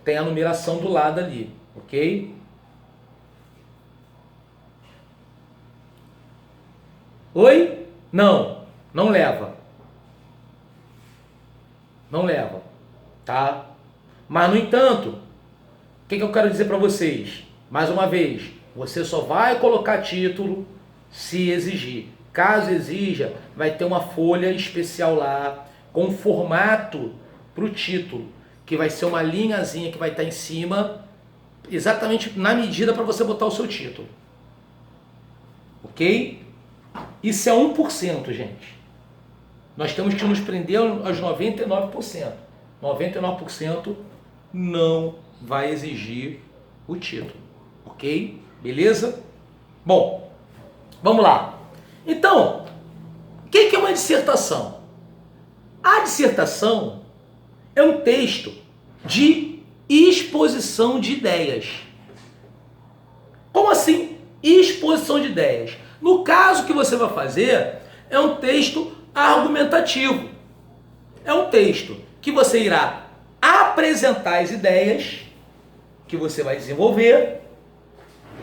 tem a numeração do lado ali, ok? Oi? Não, não leva. Não leva, tá? Mas, no entanto, o que eu quero dizer para vocês? Mais uma vez, você só vai colocar título se exigir. Caso exija, vai ter uma folha especial lá, com formato para o título, que vai ser uma linhazinha que vai estar em cima, exatamente na medida para você botar o seu título. Ok? Isso é 1%, gente. Nós temos que nos prender aos 99%. 99% não vai exigir o título. Ok? Beleza? Bom, vamos lá. Então, o que é uma dissertação? A dissertação é um texto de exposição de ideias. Como assim? Exposição de ideias. No caso que você vai fazer, é um texto argumentativo. É um texto que você irá apresentar as ideias que você vai desenvolver,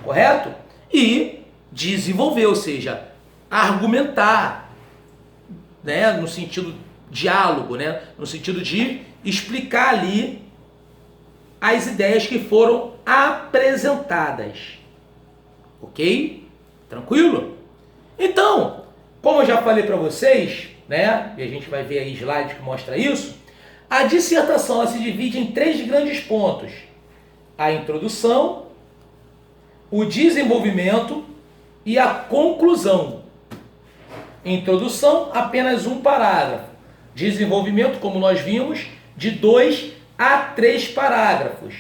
correto? E desenvolver, ou seja, argumentar, né, no sentido diálogo, né, no sentido de explicar ali as ideias que foram apresentadas. Ok? Tranquilo? Então, como eu já falei para vocês, né, e a gente vai ver aí slide que mostra isso, a dissertação ela se divide em 3 grandes pontos: a introdução, o desenvolvimento e a conclusão. Introdução, apenas um parágrafo. Desenvolvimento, como nós vimos, de 2 a 3 parágrafos.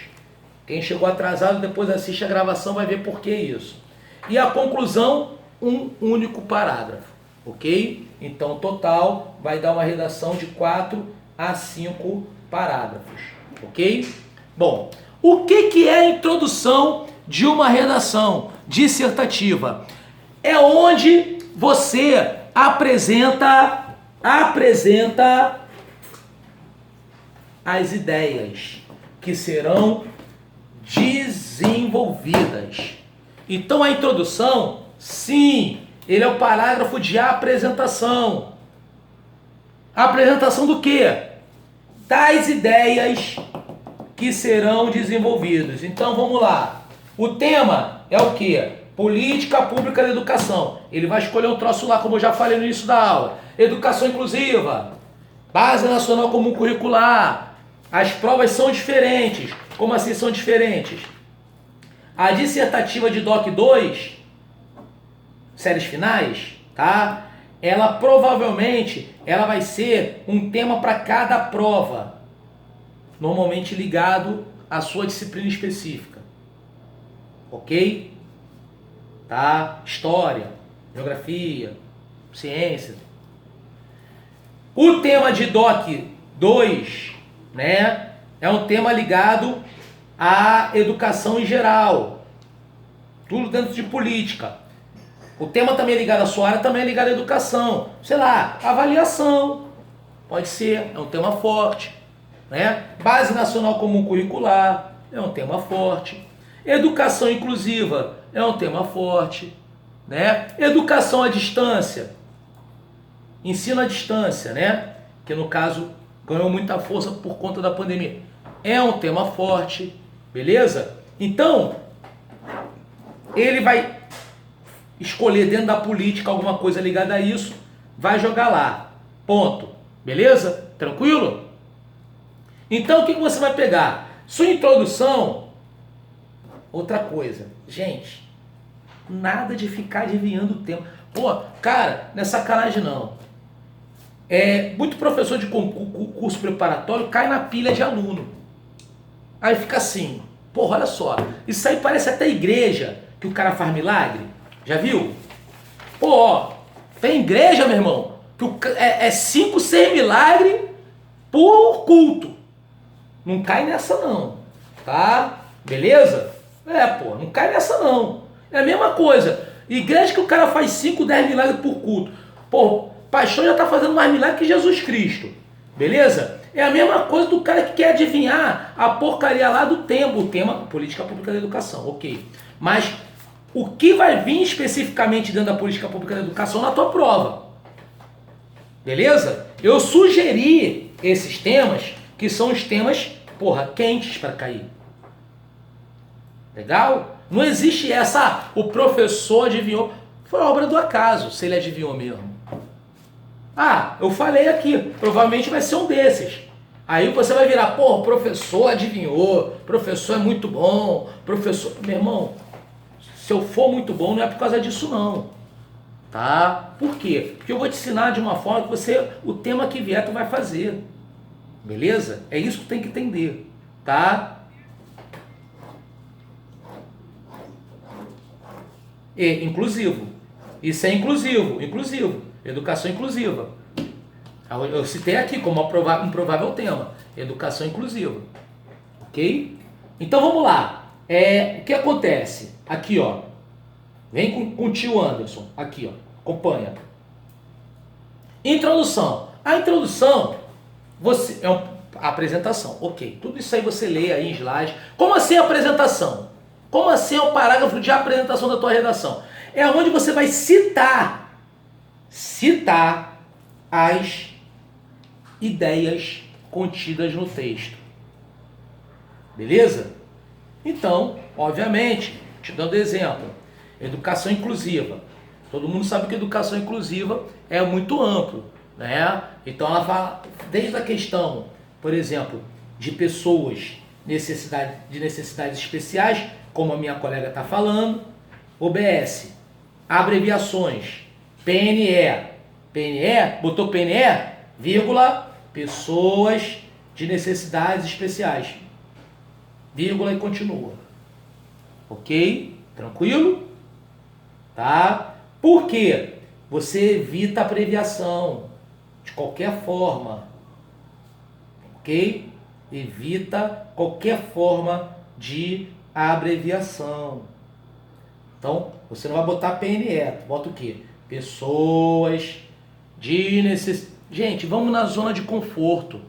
Quem chegou atrasado depois assiste a gravação vai ver por que isso. E a conclusão, um único parágrafo. Ok? Então, total, vai dar uma redação de 4 a 5 parágrafos. Ok? Bom, o que é a introdução de uma redação dissertativa? É onde você apresenta as ideias que serão desenvolvidas. Então a introdução, sim, ele é o parágrafo de apresentação. Apresentação do quê? Das ideias que serão desenvolvidas. Então vamos lá. O tema é o quê? Política pública da educação. Ele vai escolher um troço lá, como eu já falei no início da aula. Educação inclusiva. Base Nacional Comum Curricular. As provas são diferentes. Como assim são diferentes? A dissertativa de DOC 2, séries finais, tá? Ela provavelmente vai ser um tema para cada prova, normalmente ligado à sua disciplina específica. Ok? Tá? História, geografia, ciência. O tema de DOC 2, né, é um tema ligado à educação em geral. Tudo dentro de política. O tema também é ligado à sua área, também é ligado à educação. Sei lá, avaliação. Pode ser, é um tema forte. Né? Base Nacional Comum Curricular é um tema forte. Educação inclusiva é um tema forte. Né? Educação à distância. Ensino à distância, né? Que no caso ganhou muita força por conta da pandemia. É um tema forte. Beleza? Então, ele vai escolher dentro da política alguma coisa ligada a isso, vai jogar lá. Ponto. Beleza? Tranquilo? Então, o que você vai pegar? Sua introdução, outra coisa. Gente, nada de ficar adivinhando o tema. Pô, cara, não é sacanagem não. Muito professor de curso preparatório cai na pilha de aluno. Aí fica assim, porra, olha só, isso aí parece até igreja que o cara faz milagre. Já viu? Pô, ó, tem igreja, meu irmão, que 5, 6 milagres por culto. Não cai nessa não, tá? Beleza? Pô, não cai nessa não. É a mesma coisa. Igreja que o cara faz 5, 10 milagres por culto. Pô, pastor já tá fazendo mais milagre que Jesus Cristo. Beleza? É a mesma coisa do cara que quer adivinhar a porcaria lá do tema, o tema política pública da educação, ok. Mas o que vai vir especificamente dentro da política pública da educação na tua prova? Beleza? Eu sugeri esses temas, que são os temas, quentes para cair. Legal? Não existe o professor adivinhou. Foi obra do acaso, se ele adivinhou mesmo. Eu falei aqui, provavelmente vai ser um desses. Aí você vai virar, o professor adivinhou, professor é muito bom, professor... Meu irmão, se eu for muito bom, não é por causa disso não. Tá? Por quê? Porque eu vou te ensinar de uma forma que o tema que vier, tu vai fazer. Beleza? É isso que tu tem que entender. Tá? E inclusivo. Isso é inclusivo. Educação inclusiva. Eu citei aqui como um provável tema. Educação inclusiva. Ok? Então vamos lá. O que acontece? Aqui, ó. Vem com o tio Anderson. Aqui, ó. Acompanha. Introdução. A introdução a apresentação. Ok. Tudo isso aí você lê aí em slide. Como assim a apresentação? Como assim é o parágrafo de apresentação da tua redação? É onde você vai citar as ideias contidas no texto. Beleza? Então, obviamente, te dando exemplo, educação inclusiva. Todo mundo sabe que educação inclusiva é muito amplo, né? Então ela fala desde a questão, por exemplo, de pessoas de necessidades especiais, como a minha colega está falando, OBS, abreviações, PNE, botou PNE, vírgula, pessoas de necessidades especiais, vírgula e continua. Ok? Tranquilo? Tá? Por quê? Você evita a abreviação de qualquer forma. Ok? Evita qualquer forma de abreviação. Então, você não vai botar PNE, bota o quê? Pessoas de necessidade. Gente, vamos na zona de conforto.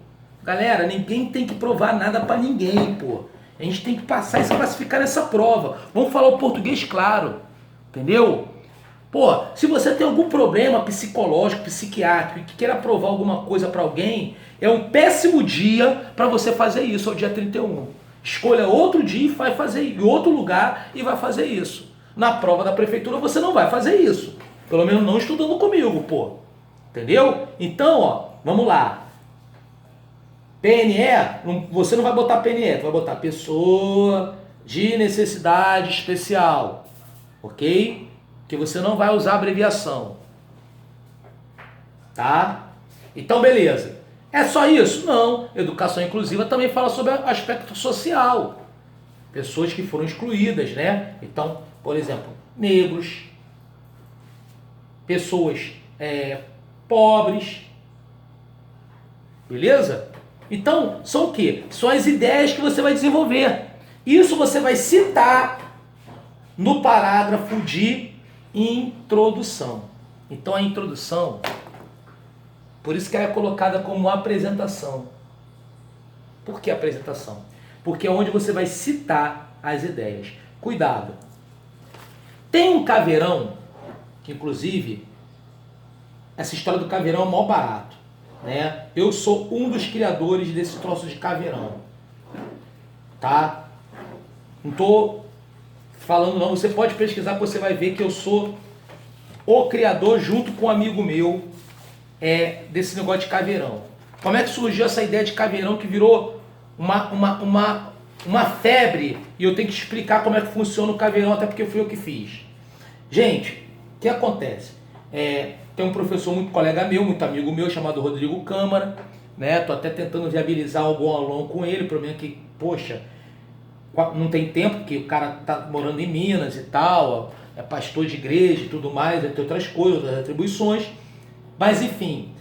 Galera, ninguém tem que provar nada pra ninguém, pô. A gente tem que passar e se classificar nessa prova. Vamos falar o português claro. Entendeu? Pô, se você tem algum problema psicológico, psiquiátrico e que queira provar alguma coisa pra alguém, é um péssimo dia pra você fazer isso, é o dia 31. Escolha outro dia e vai fazer em outro lugar e vai fazer isso. Na prova da prefeitura você não vai fazer isso. Pelo menos não estudando comigo, pô. Entendeu? Então, ó, vamos lá. PNE, você não vai botar PNE, tu vai botar pessoa de necessidade especial. Ok? Que você não vai usar abreviação. Tá? Então, beleza. É só isso? Não. Educação inclusiva também fala sobre aspecto social. Pessoas que foram excluídas, né? Então, por exemplo, negros, pessoas pobres. Beleza? Então, são o quê? São as ideias que você vai desenvolver. Isso você vai citar no parágrafo de introdução. Então, a introdução, por isso que ela é colocada como apresentação. Por que apresentação? Porque é onde você vai citar as ideias. Cuidado. Tem um caveirão, que inclusive, essa história do caveirão é o maior barato. Né? Eu sou um dos criadores desse troço de caveirão. Tá? Não tô falando não, você pode pesquisar que você vai ver que eu sou o criador junto com um amigo meu desse negócio de caveirão. Como é que surgiu essa ideia de caveirão que virou uma febre e eu tenho que explicar como é que funciona o caveirão, até porque fui eu que fiz. Gente, o que acontece? Tem um professor muito colega meu, muito amigo meu, chamado Rodrigo Câmara, né? Tô até tentando viabilizar algum aulão com ele, o problema é que, poxa, não tem tempo, porque o cara tá morando em Minas e tal, é pastor de igreja e tudo mais, tem outras coisas, outras atribuições, mas enfim,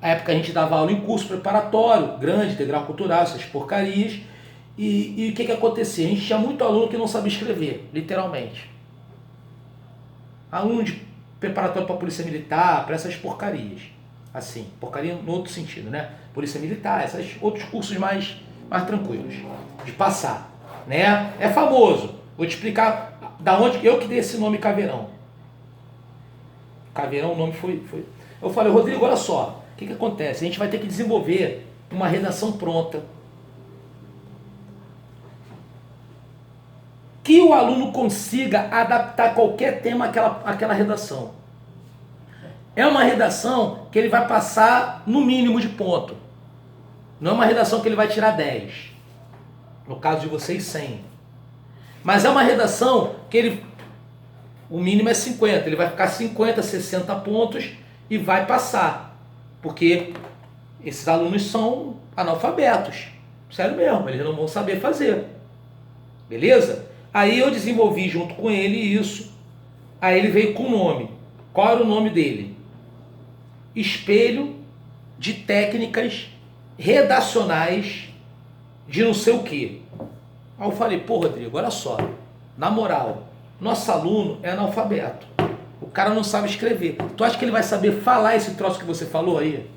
a época a gente dava aula em curso preparatório, grande, integral cultural, essas porcarias, e o que acontecia? A gente tinha muito aluno que não sabia escrever, literalmente. Aluno de preparatório para a polícia militar, para essas porcarias. Assim, porcaria no outro sentido, né? Polícia Militar, esses outros cursos mais tranquilos de passar, né? É famoso. Vou te explicar da onde eu que dei esse nome Caveirão. Caveirão, o nome foi. Eu falei, Rodrigo, olha só, o que acontece? A gente vai ter que desenvolver uma redação pronta que o aluno consiga adaptar qualquer tema àquela redação. É uma redação que ele vai passar no mínimo de ponto. Não é uma redação que ele vai tirar 10. No caso de vocês, 100. Mas é uma redação que o mínimo é 50. Ele vai ficar 50, 60 pontos e vai passar. Porque esses alunos são analfabetos. Sério mesmo, eles não vão saber fazer. Beleza? Aí eu desenvolvi junto com ele isso. Aí ele veio com o nome. Qual era o nome dele? Espelho de técnicas redacionais de não sei o que. Aí eu falei, pô, Rodrigo, olha só, na moral, nosso aluno é analfabeto. O cara não sabe escrever. Tu acha que ele vai saber falar esse troço que você falou aí?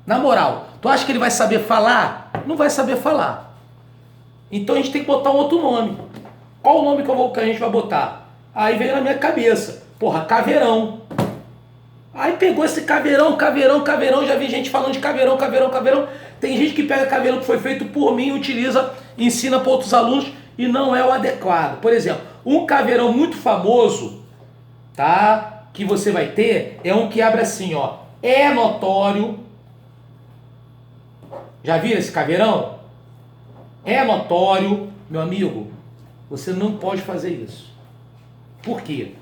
Na moral, tu acha que ele vai saber falar? Não vai saber falar. Então a gente tem que botar um outro nome. Qual o nome que a gente vai botar? Aí veio na minha cabeça, porra, Caveirão. Aí pegou esse caveirão, já vi gente falando de caveirão. Tem gente que pega caveirão que foi feito por mim, utiliza, ensina para outros alunos e não é o adequado. Por exemplo, um caveirão muito famoso, tá? Que você vai ter é um que abre assim, ó. É notório. Já viram esse caveirão? É notório, meu amigo. Você não pode fazer isso. Por quê?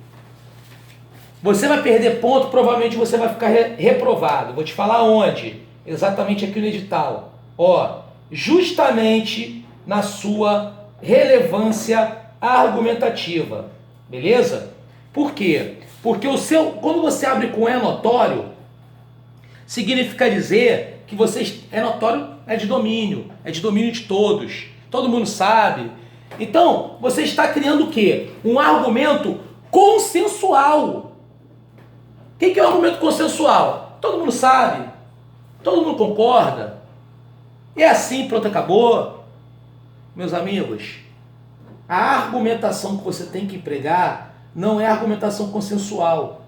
Você vai perder ponto, provavelmente você vai ficar reprovado. Vou te falar onde. Exatamente aqui no edital. Ó, justamente na sua relevância argumentativa. Beleza? Por quê? Porque quando você abre com é notório, significa dizer que é notório, é de domínio de todos. Todo mundo sabe. Então, você está criando o quê? Um argumento consensual. O que é um argumento consensual? Todo mundo sabe, todo mundo concorda. E é assim, pronto, acabou. Meus amigos, a argumentação que você tem que empregar não é argumentação consensual,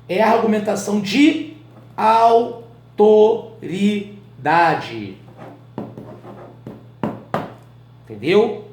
é argumentação de autoridade. Entendeu?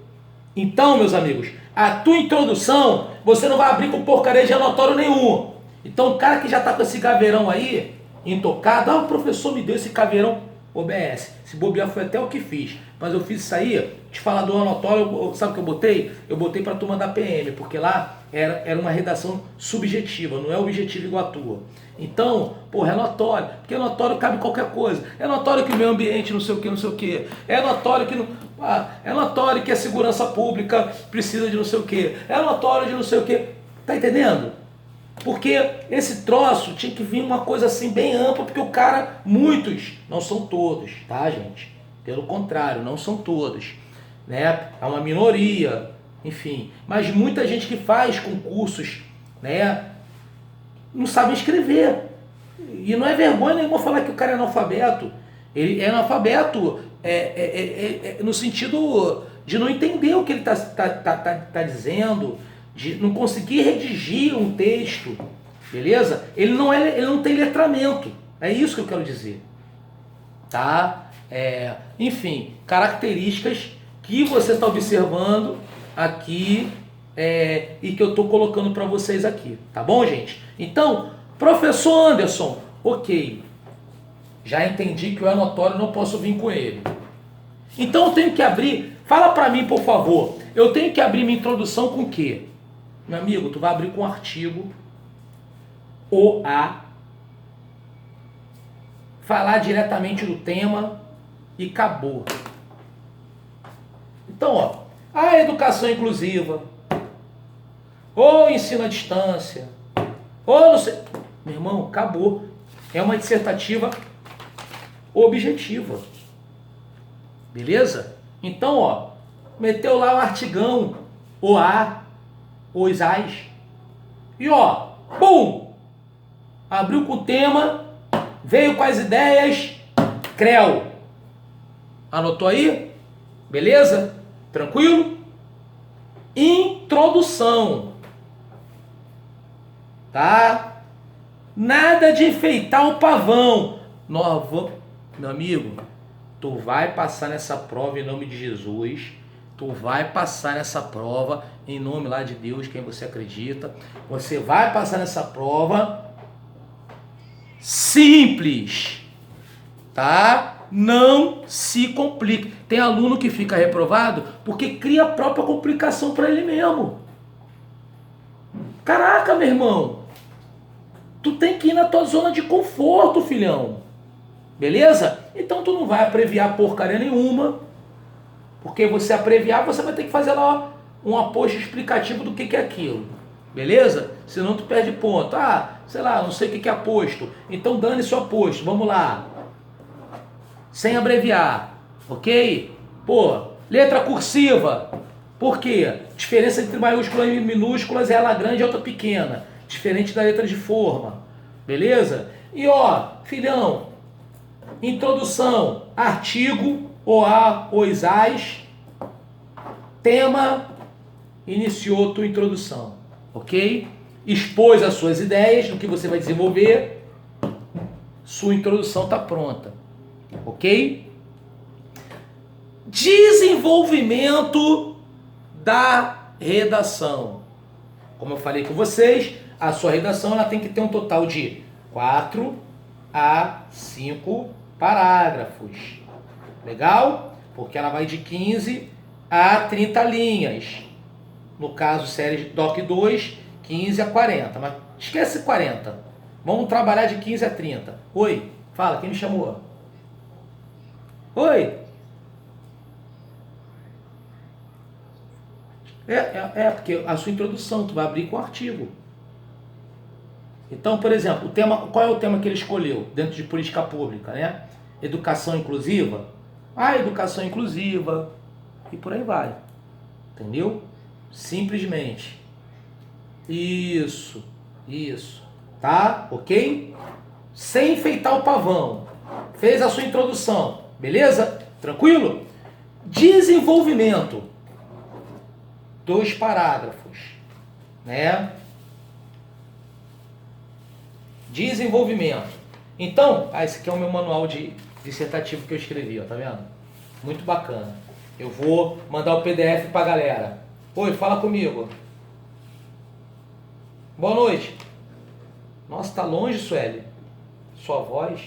Então, meus amigos, a tua introdução, você não vai abrir com porcaria de notório nenhum. Então o cara que já está com esse caveirão aí, intocado, o professor me deu esse caveirão OBS. Se bobear foi até o que fiz. Mas eu fiz isso aí, te falar do anotório, sabe o que eu botei? Eu botei para a turma da PM, porque lá era uma redação subjetiva, não é objetiva igual a tua. Então, porra, é notório, porque notório cabe qualquer coisa. É notório que o meio ambiente não sei o que. É notório que é notório que a segurança pública precisa de não sei o que. É notório de não sei o que. Tá entendendo? Porque esse troço tinha que vir uma coisa assim bem ampla, porque o cara, muitos, não são todos, tá, gente? Pelo contrário, não são todos, né? É uma minoria, enfim. Mas muita gente que faz concursos, né, não sabe escrever. E não é vergonha nenhuma falar que o cara é analfabeto. Ele é analfabeto no sentido de não entender o que ele tá dizendo, de não conseguir redigir um texto, beleza? Ele não tem letramento, é isso que eu quero dizer, tá? Enfim, características que você está observando aqui e que eu estou colocando para vocês aqui, tá bom, gente? Então, professor Anderson, ok, já entendi que o é notório, não posso vir com ele. Então eu tenho que abrir, fala para mim, por favor, eu tenho que abrir minha introdução com o quê? Meu amigo, tu vai abrir com um artigo, OA, falar diretamente do tema e acabou. Então, ó, a educação inclusiva, ou ensino à distância, ou não sei. Meu irmão, acabou. É uma dissertativa objetiva. Beleza? Então, ó, meteu lá o artigão, OA, os ais. E ó, bum! Abriu com o tema Veio com as ideias, CREO. Anotou aí? Beleza? Tranquilo? Introdução. Tá? Nada de enfeitar o pavão. Meu amigo, tu vai passar nessa prova em nome de Jesus. Tu vai passar nessa prova em nome lá de Deus, quem você acredita. Você vai passar nessa prova simples. Tá? Não se complique. Tem aluno que fica reprovado porque cria a própria complicação para ele mesmo. Caraca, meu irmão. Tu tem que ir na tua zona de conforto, filhão. Beleza? Então tu não vai abreviar porcaria nenhuma. Porque você abreviar, você vai ter que fazer lá um aposto explicativo do que é aquilo. Beleza? Senão tu perde ponto. Ah, sei lá, não sei o que é aposto. Então dane-se o aposto. Vamos lá. Sem abreviar. Ok? Pô, letra cursiva. Por quê? Diferença entre maiúsculas e minúsculas é ela grande e outra pequena. Diferente da letra de forma. Beleza? E ó, filhão, introdução, artigo, os as, tema, iniciou tua introdução. Ok? Expôs as suas ideias, do que você vai desenvolver, sua introdução está pronta. Ok? Desenvolvimento da redação. Como eu falei com vocês, a sua redação ela tem que ter um total de 4 a 5 parágrafos. Legal? Porque ela vai de 15 a 30 linhas. No caso, série Doc 2, 15 a 40. Mas esquece 40. Vamos trabalhar de 15 a 30. Oi, fala, quem me chamou? Oi. Porque a sua introdução, tu vai abrir com o artigo. Então, por exemplo, qual é o tema que ele escolheu dentro de política pública, né? Educação inclusiva? Educação inclusiva. E por aí vai. Entendeu? Simplesmente. Isso. Tá? Ok? Sem enfeitar o pavão. Fez a sua introdução. Beleza? Tranquilo? Desenvolvimento. 2 parágrafos. Né? Desenvolvimento. Então, esse aqui é o meu manual de dissertativo que eu escrevi, ó, tá vendo? Muito bacana. Eu vou mandar o PDF pra galera. Oi, fala comigo. Boa noite. Nossa, tá longe, Sueli. Sua voz.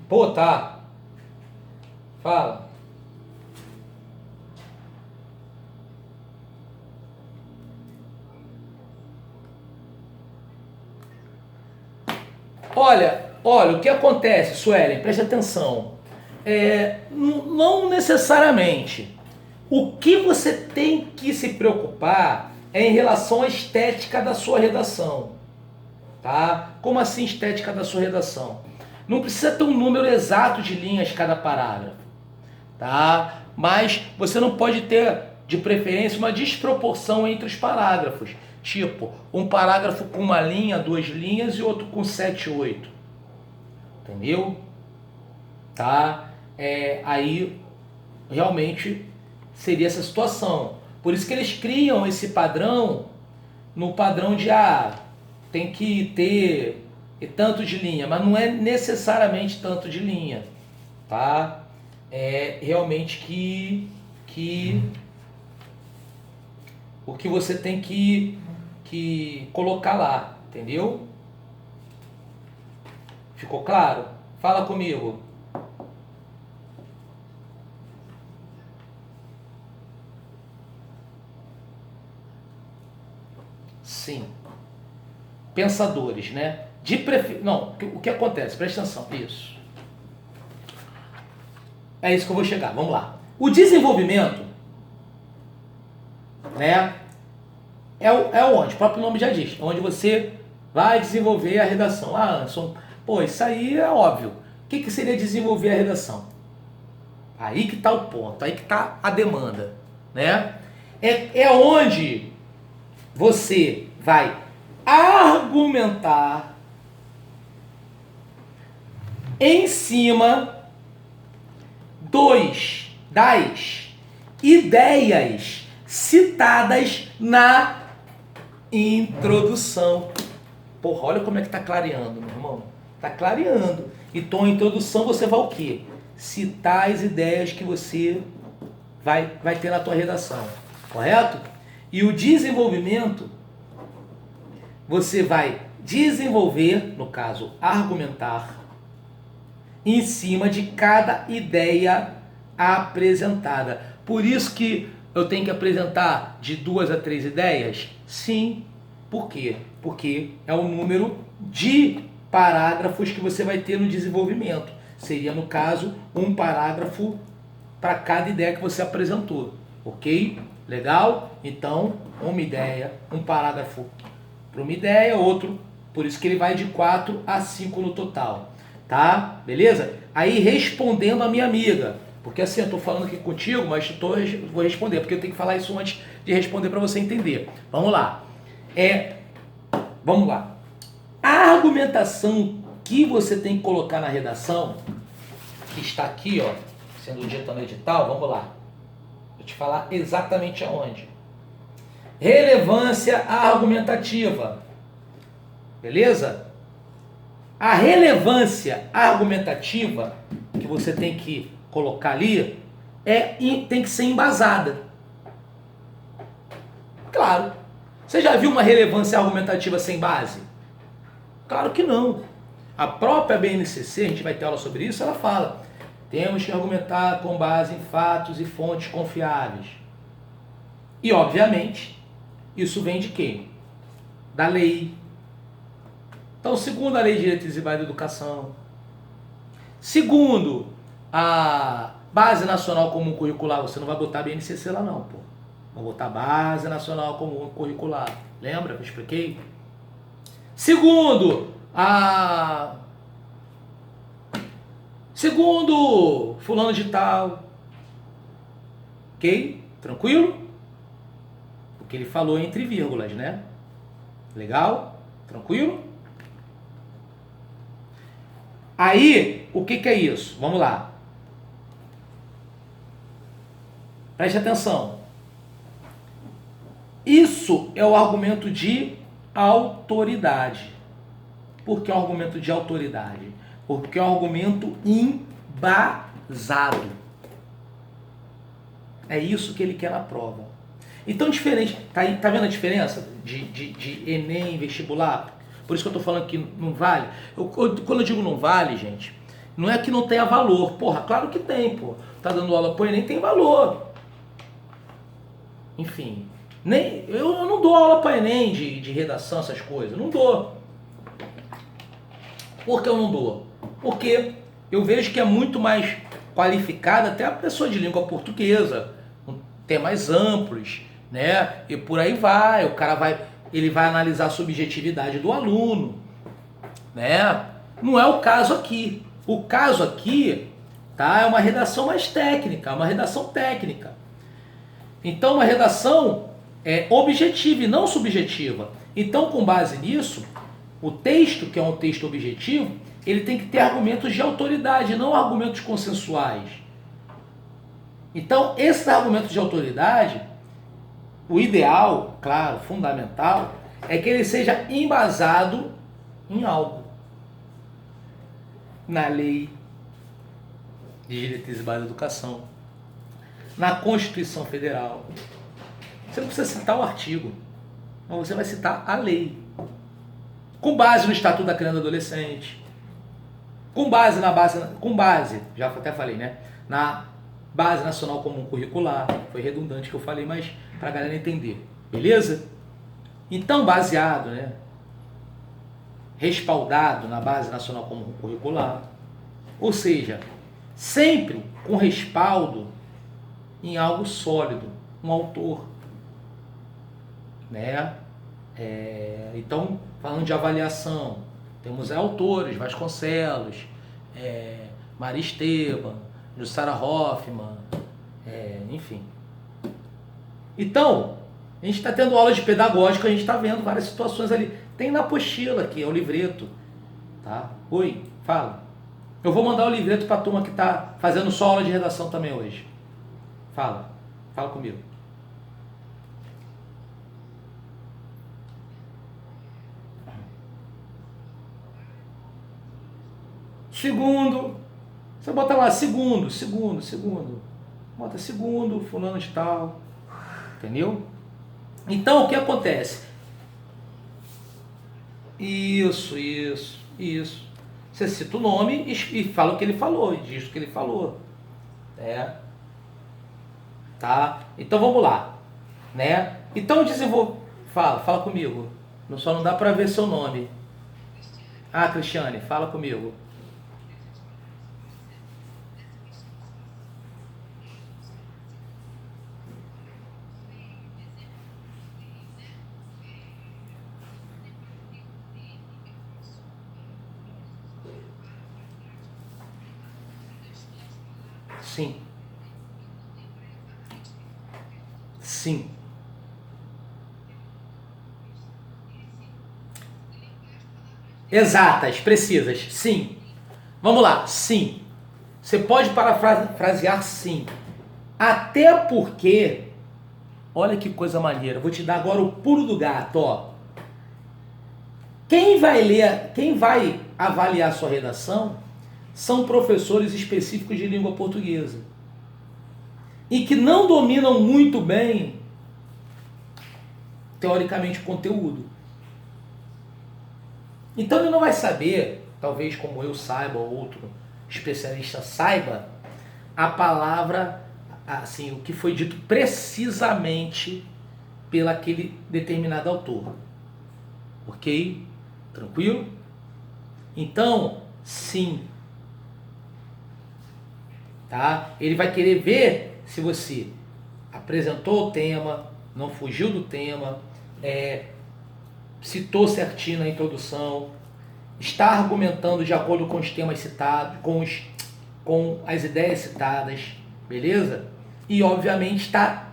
Pô, tá. Fala. Olha, o que acontece, Suelen, preste atenção. Não necessariamente. O que você tem que se preocupar é em relação à estética da sua redação. Tá? Como assim estética da sua redação? Não precisa ter um número exato de linhas cada parágrafo. Tá? Mas você não pode ter, de preferência, uma desproporção entre os parágrafos. Tipo, um parágrafo com 1 linha, 2 linhas e outro com 7, 8. Entendeu? Tá? Aí, realmente, seria essa situação. Por isso que eles criam esse padrão no padrão de, tem que ter tanto de linha, mas não é necessariamente tanto de linha. Tá? É realmente que o que você tem que colocar lá, entendeu? Ficou claro? Fala comigo. Sim. Pensadores, né? Não, o que acontece? Presta atenção. Isso. É isso que eu vou chegar. Vamos lá. O desenvolvimento, né? É onde? O próprio nome já diz. É onde você vai desenvolver a redação. Anderson, pô, isso aí é óbvio. O que seria desenvolver a redação? Aí que está o ponto, aí que está a demanda, né? É onde você vai argumentar em cima das ideias citadas na introdução. Porra, olha como é que tá clareando, meu irmão. Tá clareando. Então, a introdução você vai o quê? Citar as ideias que você vai ter na tua redação. Correto? E o desenvolvimento, você vai desenvolver, no caso, argumentar, em cima de cada ideia apresentada. Por isso que eu tenho que apresentar de 2 a 3 ideias? Sim. Por quê? Porque é o número de parágrafos que você vai ter no desenvolvimento. Seria, no caso, um parágrafo para cada ideia que você apresentou. Ok? Legal? Então, uma ideia, um parágrafo para uma ideia, outro. Por isso que ele vai de 4 a 5 no total. Tá? Beleza? Aí, respondendo a minha amiga. Porque assim, eu estou falando aqui contigo, mas vou responder, porque eu tenho que falar isso antes de responder para você entender. Vamos lá. Vamos lá. A argumentação que você tem que colocar na redação, que está aqui, ó, sendo dita no edital, vamos lá. Vou te falar exatamente aonde. Relevância argumentativa. Beleza? A relevância argumentativa que você tem que colocar ali tem que ser embasada. Claro. Você já viu uma relevância argumentativa sem base? Claro que não. A própria BNCC, a gente vai ter aula sobre isso, ela fala: temos que argumentar com base em fatos e fontes confiáveis. E, obviamente, isso vem de quem? Da lei. Então, segundo a Lei de Diretrizes e Bases da Educação, segundo a Base Nacional Comum Curricular, você não vai botar BNCC lá não, pô. Vai botar Base Nacional Comum Curricular. Lembra que eu expliquei? Segundo fulano de tal. Ok? Tranquilo? Porque ele falou entre vírgulas, né? Legal? Tranquilo? Aí, o que é isso? Vamos lá. Preste atenção. Isso é o argumento de autoridade. Por que é um argumento de autoridade? Porque é um argumento embasado. É isso que ele quer na prova. Então, diferente. Tá vendo a diferença de Enem, vestibular? Por isso que eu tô falando que não vale. Quando eu digo não vale, gente, não é que não tenha valor. Porra, claro que tem, pô. Tá dando aula pro Enem, tem valor. Enfim. Eu não dou aula para Enem de redação, essas coisas. Não dou. Por que eu não dou? Porque eu vejo que é muito mais qualificada até a pessoa de língua portuguesa, com temas amplos, né? E por aí vai. Ele vai analisar a subjetividade do aluno, né? Não é o caso aqui. O caso aqui, tá? É uma redação mais técnica, uma redação técnica. Então, uma redação objetiva e não subjetiva. Então, com base nisso, o texto, que é um texto objetivo, ele tem que ter argumentos de autoridade, não argumentos consensuais. Então, esses argumentos de autoridade, o ideal, claro, fundamental, é que ele seja embasado em algo. Na lei de diretrizes e bases da educação, na Constituição Federal. Você não precisa citar o artigo, mas você vai citar a lei. Com base no Estatuto da Criança e do Adolescente, com base, já até falei, né? Na Base Nacional Comum Curricular, foi redundante que eu falei, mas para a galera entender, beleza? Então, baseado, né? Respaldado na Base Nacional Comum Curricular, ou seja, sempre com respaldo em algo sólido, um autor, né? Então, falando de avaliação, temos autores, Vasconcelos, Maria Esteban, Jussara Hoffmann, enfim. Então, a gente está tendo aula de pedagógica, a gente está vendo várias situações ali. Tem na apostila aqui, é o livreto. Tá? Oi, fala. Eu vou mandar o livreto para a turma que está fazendo só aula de redação também hoje. Fala comigo. Segundo, você bota lá segundo. Bota segundo, fulano de tal. Entendeu? Então, o que acontece? Isso. Você cita o nome e fala o que ele falou, e diz o que ele falou. Tá? Então, vamos lá. Né? Então, desenvolve... Fala comigo. Só não dá para ver seu nome. Ah, Cristiane, fala comigo. Sim. Exatas, precisas. Sim. Vamos lá. Sim. Você pode parafrasear sim. Até porque, olha que coisa maneira. Vou te dar agora o pulo do gato, ó. Quem vai avaliar sua redação são professores específicos de língua portuguesa e que não dominam muito bem, teoricamente, o conteúdo. Então ele não vai saber, talvez como eu saiba ou outro especialista saiba, a palavra, assim, o que foi dito precisamente pelo aquele determinado autor. Ok? Tranquilo? Então, sim. Tá? Ele vai querer ver se você apresentou o tema, não fugiu do tema, citou certinho na introdução, está argumentando de acordo com os temas citados, com as ideias citadas, beleza? E obviamente está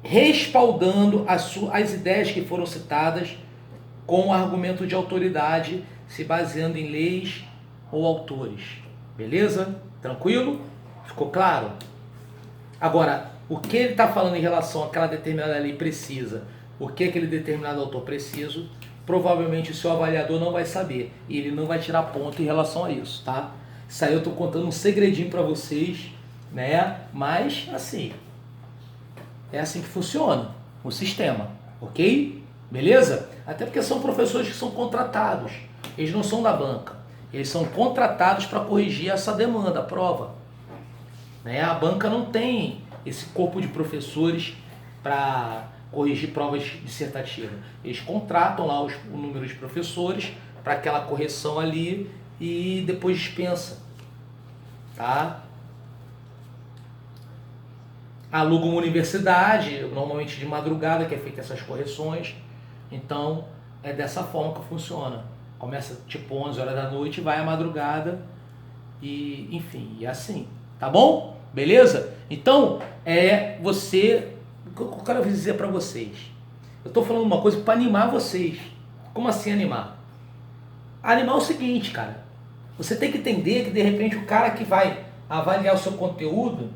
respaldando as ideias que foram citadas com argumento de autoridade, se baseando em leis ou autores, beleza? Tranquilo? Ficou claro? Agora, o que ele está falando em relação àquela determinada lei precisa, o que aquele determinado autor precisa, provavelmente o seu avaliador não vai saber. E ele não vai tirar ponto em relação a isso, tá? Isso aí eu estou contando um segredinho para vocês, né? Mas, assim, é assim que funciona o sistema, ok? Beleza? Até porque são professores que são contratados. Eles não são da banca. Eles são contratados para corrigir essa demanda, a prova. Né? A banca não tem esse corpo de professores para corrigir provas dissertativas. Eles contratam lá o número de professores para aquela correção ali e depois dispensa. Tá? Alugam uma universidade, normalmente de madrugada, que é feita essas correções. Então, é dessa forma que funciona. Começa tipo 11 horas da noite, vai à madrugada e, enfim, é assim. Tá bom? Beleza? Então, você... O que eu quero dizer para vocês? Eu estou falando uma coisa para animar vocês. Como assim animar? Animar é o seguinte, cara. Você tem que entender que, de repente, o cara que vai avaliar o seu conteúdo,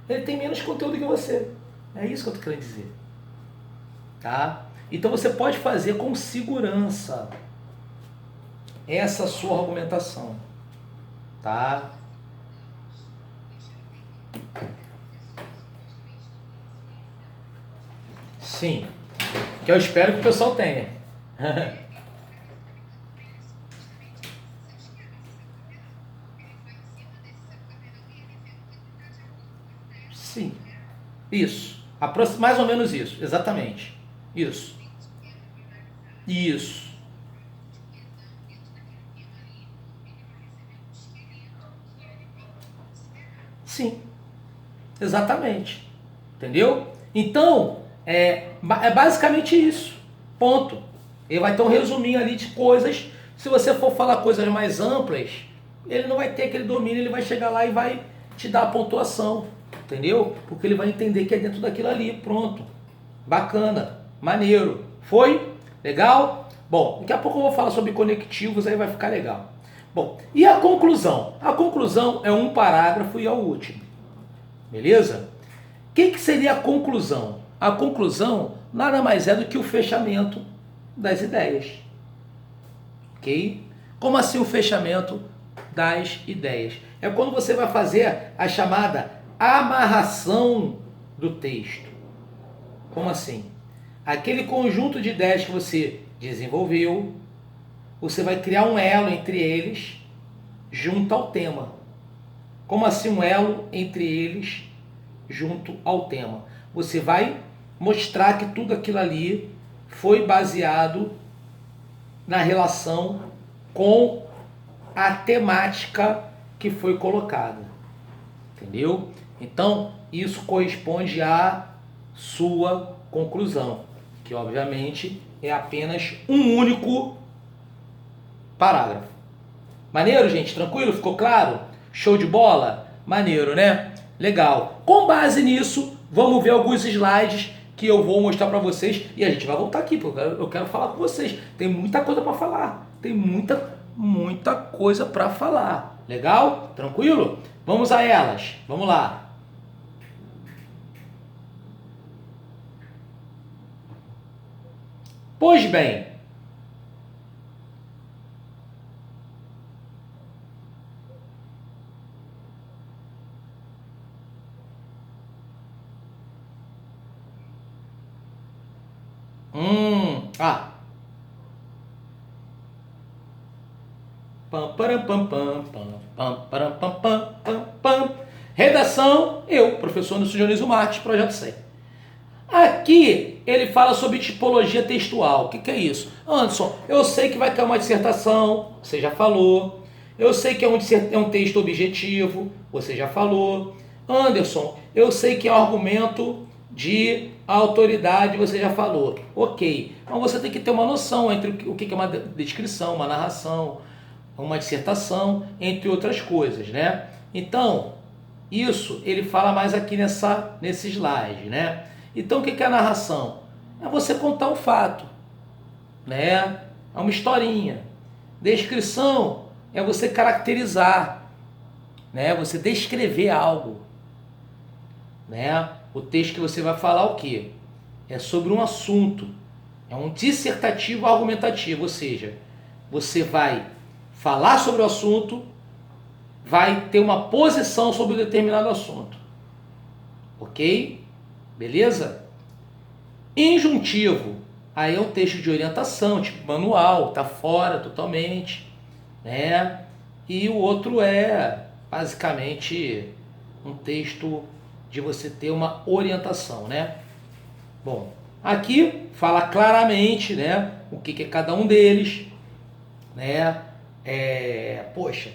ele tem menos conteúdo que você. É isso que eu estou querendo dizer. Tá? Então, você pode fazer com segurança essa sua argumentação. Tá? Sim, que eu espero que o pessoal tenha. Sim, isso. Mais ou menos isso, exatamente. Isso. Isso. Sim, exatamente. Entendeu? Então, é basicamente isso. Ponto. Ele vai ter um resuminho ali de coisas. Se você for falar coisas mais amplas, ele não vai ter aquele domínio, ele vai chegar lá e vai te dar a pontuação. Entendeu? Porque ele vai entender que é dentro daquilo ali. Pronto. Bacana. Maneiro. Foi? Legal? Bom, daqui a pouco eu vou falar sobre conectivos, aí vai ficar legal. Bom, e a conclusão? A conclusão é um parágrafo e é o último. Beleza? O que seria a conclusão? A conclusão nada mais é do que o fechamento das ideias. Ok? Como assim o fechamento das ideias? É quando você vai fazer a chamada amarração do texto. Como assim? Aquele conjunto de ideias que você desenvolveu, você vai criar um elo entre eles junto ao tema. Como assim um elo entre eles junto ao tema? Você vai mostrar que tudo aquilo ali foi baseado na relação com a temática que foi colocada. Entendeu? Então, isso corresponde à sua conclusão, que obviamente é apenas um único parágrafo. Maneiro, gente? Tranquilo? Ficou claro? Show de bola? Maneiro, né? Legal. Com base nisso, vamos ver alguns slides que eu vou mostrar para vocês e a gente vai voltar aqui, porque eu quero falar com vocês. Tem muita coisa para falar. Tem muita coisa para falar. Legal? Tranquilo? Vamos a elas. Vamos lá. Pois bem, ah, pam, param, pam, pam, pam, pam, param, pam, pam, pam, pam. Redação, eu, professor Anderson Dionísio Marques, Projeto 100. Aqui ele fala sobre tipologia textual. O que é isso? Anderson, eu sei que vai ter uma dissertação, você já falou. Eu sei que é um texto objetivo, você já falou. Anderson, eu sei que é um argumento de autoridade, você já falou. Ok, então você tem que ter uma noção entre o que é uma descrição, uma narração, uma dissertação, entre outras coisas, né? Então, isso ele fala mais aqui nesse slide, né? Então, o que é a narração? É você contar um fato, né? É uma historinha. Descrição é você caracterizar, né? Você descrever algo, né? O texto que você vai falar o quê? É sobre um assunto. É um dissertativo argumentativo, ou seja, você vai falar sobre o assunto, vai ter uma posição sobre um determinado assunto. Ok? Beleza? Injuntivo. Aí é um texto de orientação, tipo manual, tá fora totalmente, né? E o outro é basicamente um texto de você ter uma orientação, né? Bom, aqui fala claramente, né, o que é cada um deles, né? Poxa,